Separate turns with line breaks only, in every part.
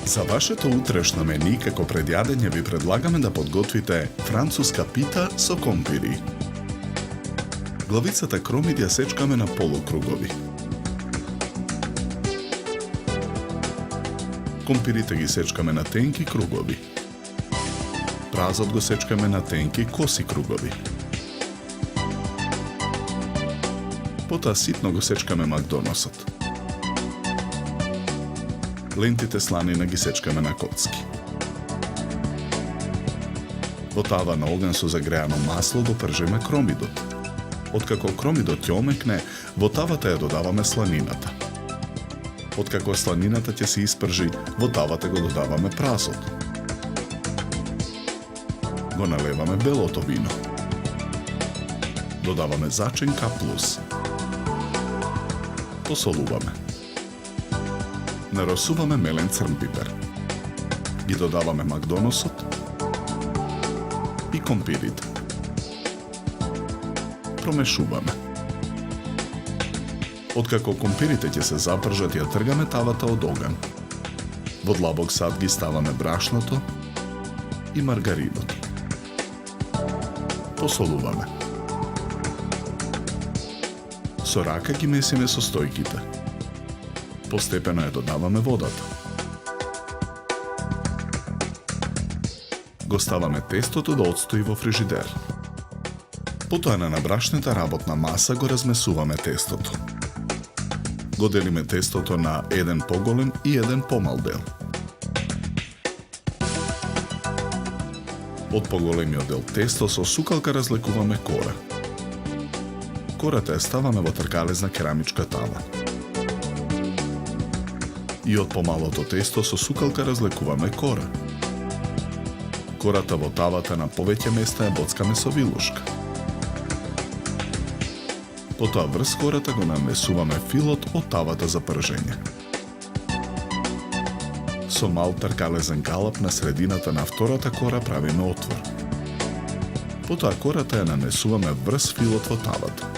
За вашето утрешно мени како предјадење ви предлагаме да подготвите француска пита со компири. Главицата кромид ја сечкаме на полукругови. Компирите ги сечкаме на тенки кругови. Празот го сечкаме на тенки коси кругови. Потоа ситно го сечкаме макдоносот. Лентите сланина ги сечкаме на коцки. Во тава на оган со загреано масло го пржеме кромидот. Откако кромидот ќе омекне, во тавата ја додаваме сланината. Откако сланината ќе се испржи, во тавата го додаваме празот. Го налеваме белото вино. Додаваме заченка плюс. Посолуваме. Наросуваме мелен црн пипер. Ги додаваме макдоносот и компирите. Промешуваме. Откако компирите ќе се запржат, ја тргаме тавата од оган. Во длабок сад ги ставаме брашното и маргаринот. Посолуваме. Со рака ги месиме состојките. Постепено ја додаваме водата. Го ставаме тестото да отстои во фрижидер. Потоа на набрашната работна маса го размесуваме тестото. Го делиме тестото на еден поголем и еден помал дел. Од поголемиот дел тесто со сукалка разлекуваме кора. Кората ја ставаме во тркалезна керамичка тава. И од помалото тесто со сукалка разлекуваме кора. Кората во тавата на повеќе места ја боцкаме со вилушка. Потоа врз кората го намесуваме филот од тавата за пржење. Со мал тркалезен галап на средината на втората кора правиме отвор. Потоа кората ја нанесуваме врз филот во тавата.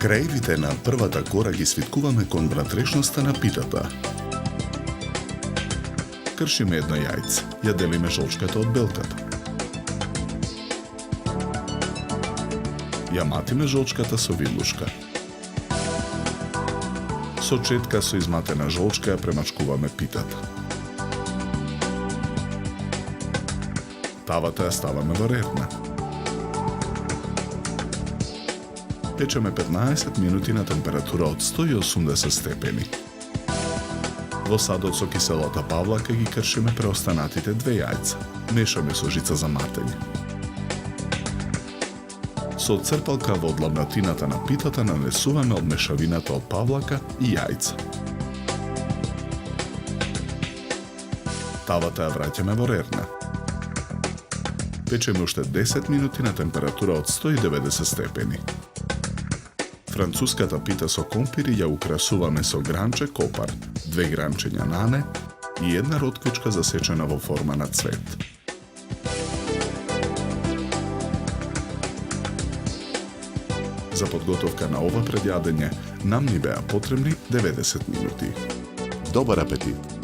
Краевите на првата кора ги свиткуваме кон внатрешноста на питата. Кршиме едно јајце, ја делиме жолчката од белката. Ја матиме жолчката со вилушка. Со четка со изматена жолчка ја премачкуваме питата. Тавата ја ставаме во ретна. Печеме 15 минути на температура од 180 степени. Во садот со киселата павлака ги кршиме преостанатите 2 јајца. Мешаме со жица за матење. Со црпалка во длабнатината на питата нанесуваме од мешавината од павлака и јајца. Тавата ја враќаме во рерна. Печеме уште 10 минути на температура од 190 степени. Француската пита со компири ја украсуваме со гранче копар, 2 гранчења нане и една ротквичка засечена во форма на цвет. За подготовка на ова предјадење нам ни беа потребни 90 минути. Добар апетит!